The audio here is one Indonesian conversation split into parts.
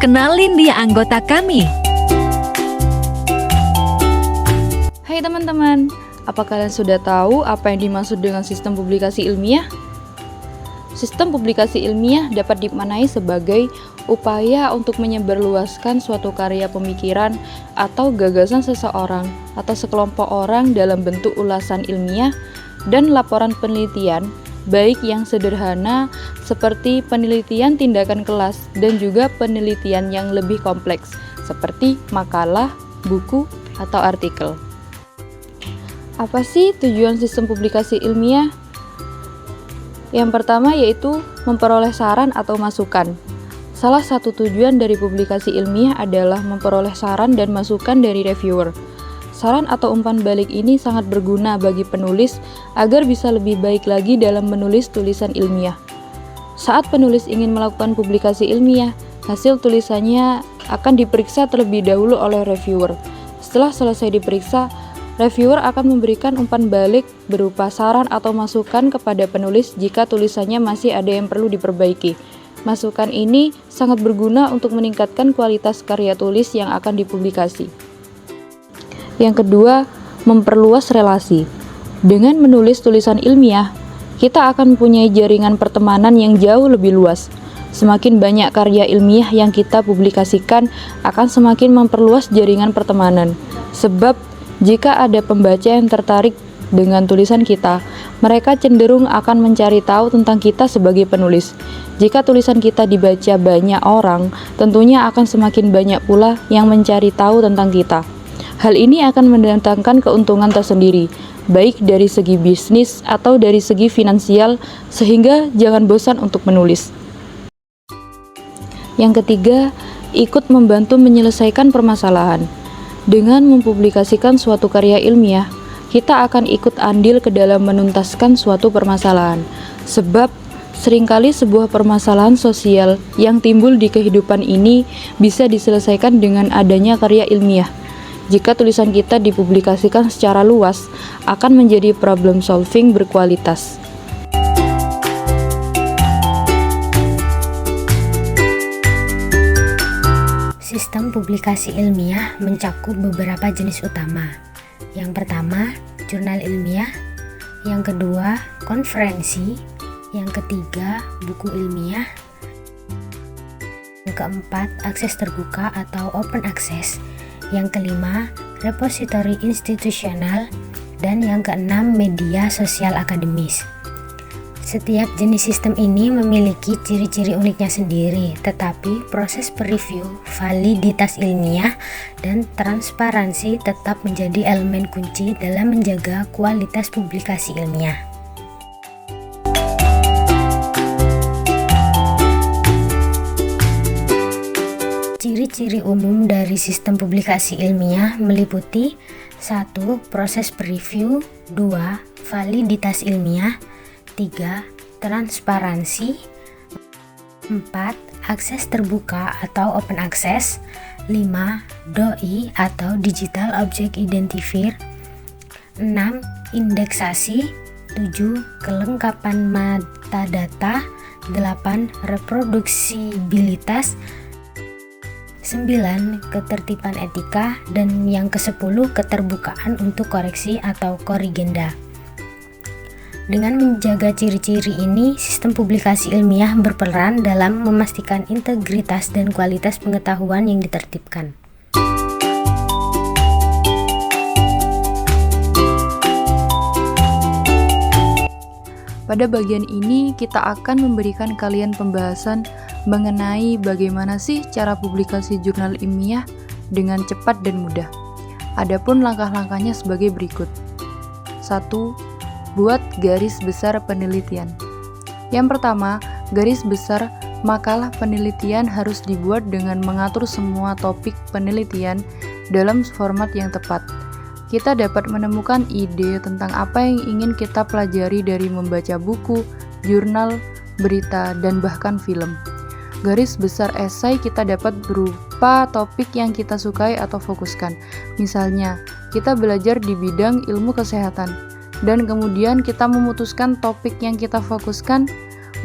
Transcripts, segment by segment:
Kenalin dia anggota kami. Hai teman-teman, apa kalian sudah tahu apa yang dimaksud dengan sistem publikasi ilmiah? Sistem publikasi ilmiah dapat dimaknai sebagai upaya untuk menyebarluaskan suatu karya pemikiran atau gagasan seseorang atau sekelompok orang dalam bentuk ulasan ilmiah dan laporan penelitian, baik yang sederhana seperti penelitian tindakan kelas dan juga penelitian yang lebih kompleks seperti makalah, buku, atau artikel. Apa sih tujuan sistem publikasi ilmiah? Yang pertama yaitu memperoleh saran atau masukan. Salah satu tujuan dari publikasi ilmiah adalah memperoleh saran dan masukan dari reviewer. Saran atau umpan balik ini sangat berguna bagi penulis agar bisa lebih baik lagi dalam menulis tulisan ilmiah. Saat penulis ingin melakukan publikasi ilmiah, hasil tulisannya akan diperiksa terlebih dahulu oleh reviewer. Setelah selesai diperiksa, reviewer akan memberikan umpan balik berupa saran atau masukan kepada penulis jika tulisannya masih ada yang perlu diperbaiki. Masukan ini sangat berguna untuk meningkatkan kualitas karya tulis yang akan dipublikasi. Yang kedua, memperluas relasi. Dengan menulis tulisan ilmiah, kita akan mempunyai jaringan pertemanan yang jauh lebih luas. Semakin banyak karya ilmiah yang kita publikasikan akan semakin memperluas jaringan pertemanan. Sebab jika ada pembaca yang tertarik dengan tulisan kita, mereka cenderung akan mencari tahu tentang kita sebagai penulis. Jika tulisan kita dibaca banyak orang, tentunya akan semakin banyak pula yang mencari tahu tentang kita. Hal ini akan mendatangkan keuntungan tersendiri, baik dari segi bisnis atau dari segi finansial, sehingga jangan bosan untuk menulis. Yang ketiga, ikut membantu menyelesaikan permasalahan. Dengan mempublikasikan suatu karya ilmiah, kita akan ikut andil ke dalam menuntaskan suatu permasalahan. Sebab, seringkali sebuah permasalahan sosial yang timbul di kehidupan ini bisa diselesaikan dengan adanya karya ilmiah. Jika tulisan kita dipublikasikan secara luas, akan menjadi problem solving berkualitas. Sistem publikasi ilmiah mencakup beberapa jenis utama. Yang pertama, jurnal ilmiah. Yang kedua, konferensi. Yang ketiga, buku ilmiah. Yang keempat, akses terbuka atau open access. Yang kelima, repositori institusional. Dan yang keenam, media sosial akademis. Setiap jenis sistem ini memiliki ciri-ciri uniknya sendiri, tetapi proses preview, validitas ilmiah, dan transparansi tetap menjadi elemen kunci dalam menjaga kualitas publikasi ilmiah. Ciri-ciri umum dari sistem publikasi ilmiah meliputi 1. Proses preview, 2. Validitas ilmiah, 3. Transparansi, 4. Akses terbuka atau open access, 5. DOI atau Digital Object Identifier, 6. Indeksasi, 7. Kelengkapan metadata, 8. Reproduksibilitas, 9. Ketertiban etika, dan yang ke-10 keterbukaan untuk koreksi atau korigenda. Dengan menjaga ciri-ciri ini, sistem publikasi ilmiah berperan dalam memastikan integritas dan kualitas pengetahuan yang ditertibkan. Pada bagian ini, kita akan memberikan kalian pembahasan mengenai bagaimana sih cara publikasi jurnal ilmiah dengan cepat dan mudah. Adapun langkah-langkahnya sebagai berikut. 1. Buat garis besar penelitian. Yang pertama, garis besar makalah penelitian harus dibuat dengan mengatur semua topik penelitian dalam format yang tepat. Kita dapat menemukan ide tentang apa yang ingin kita pelajari dari membaca buku, jurnal, berita, dan bahkan film. Garis besar esai kita dapat berupa topik yang kita sukai atau fokuskan. Misalnya, kita belajar di bidang ilmu kesehatan, dan kemudian kita memutuskan topik yang kita fokuskan,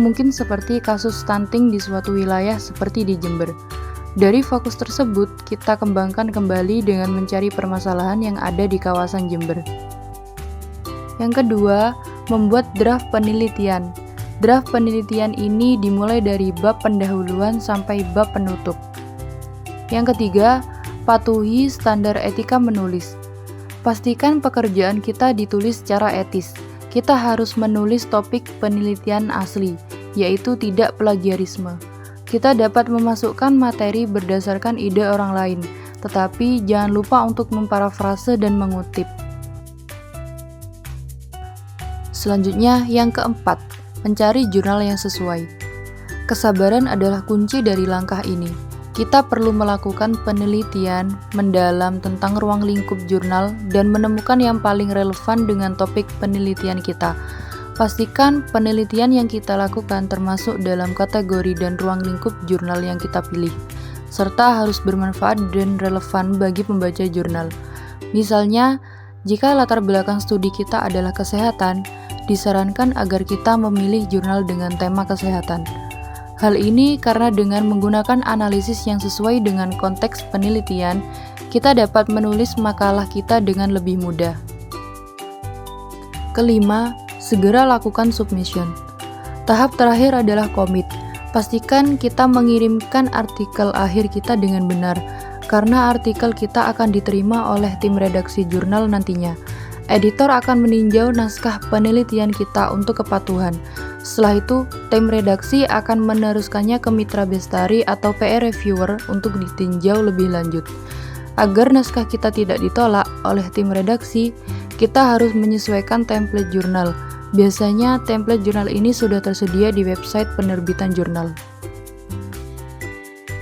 mungkin seperti kasus stunting di suatu wilayah seperti di Jember. Dari fokus tersebut, kita kembangkan kembali dengan mencari permasalahan yang ada di kawasan Jember. Yang kedua, membuat draft penelitian. Draft penelitian ini dimulai dari bab pendahuluan sampai bab penutup. Yang ketiga, patuhi standar etika menulis. Pastikan pekerjaan kita ditulis secara etis. Kita harus menulis topik penelitian asli, yaitu tidak plagiarisme. Kita dapat memasukkan materi berdasarkan ide orang lain, tetapi jangan lupa untuk memparafrase dan mengutip. Selanjutnya, yang keempat, mencari jurnal yang sesuai. Kesabaran adalah kunci dari langkah ini. Kita perlu melakukan penelitian mendalam tentang ruang lingkup jurnal dan menemukan yang paling relevan dengan topik penelitian kita. Pastikan penelitian yang kita lakukan termasuk dalam kategori dan ruang lingkup jurnal yang kita pilih, serta harus bermanfaat dan relevan bagi pembaca jurnal. Misalnya, jika latar belakang studi kita adalah kesehatan, disarankan agar kita memilih jurnal dengan tema kesehatan. Hal ini karena dengan menggunakan analisis yang sesuai dengan konteks penelitian, kita dapat menulis makalah kita dengan lebih mudah. Kelima, segera lakukan submission. Tahap terakhir adalah komit. Pastikan kita mengirimkan artikel akhir kita dengan benar, karena artikel kita akan diterima oleh tim redaksi jurnal nantinya. Editor akan meninjau naskah penelitian kita untuk kepatuhan. Setelah itu, tim redaksi akan meneruskannya ke mitra bestari atau peer reviewer untuk ditinjau lebih lanjut. Agar naskah kita tidak ditolak oleh tim redaksi, kita harus menyesuaikan template jurnal. Biasanya, template jurnal ini sudah tersedia di website penerbitan jurnal.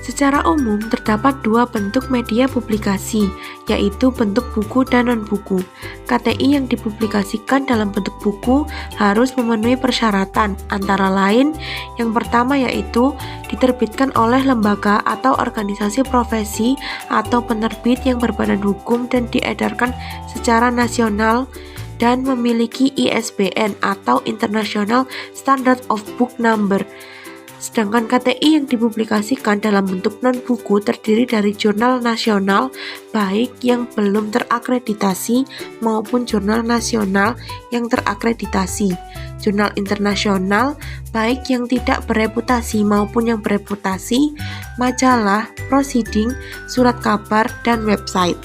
Secara umum, terdapat dua bentuk media publikasi, yaitu bentuk buku dan non-buku. KTI yang dipublikasikan dalam bentuk buku harus memenuhi persyaratan, antara lain, yang pertama yaitu diterbitkan oleh lembaga atau organisasi profesi atau penerbit yang berbadan hukum dan diedarkan secara nasional dan memiliki ISBN atau International Standard of Book Number. Sedangkan KTI yang dipublikasikan dalam bentuk non-buku terdiri dari jurnal nasional, baik yang belum terakreditasi maupun jurnal nasional yang terakreditasi, jurnal internasional, baik yang tidak bereputasi maupun yang bereputasi, majalah, proceeding, surat kabar, dan website.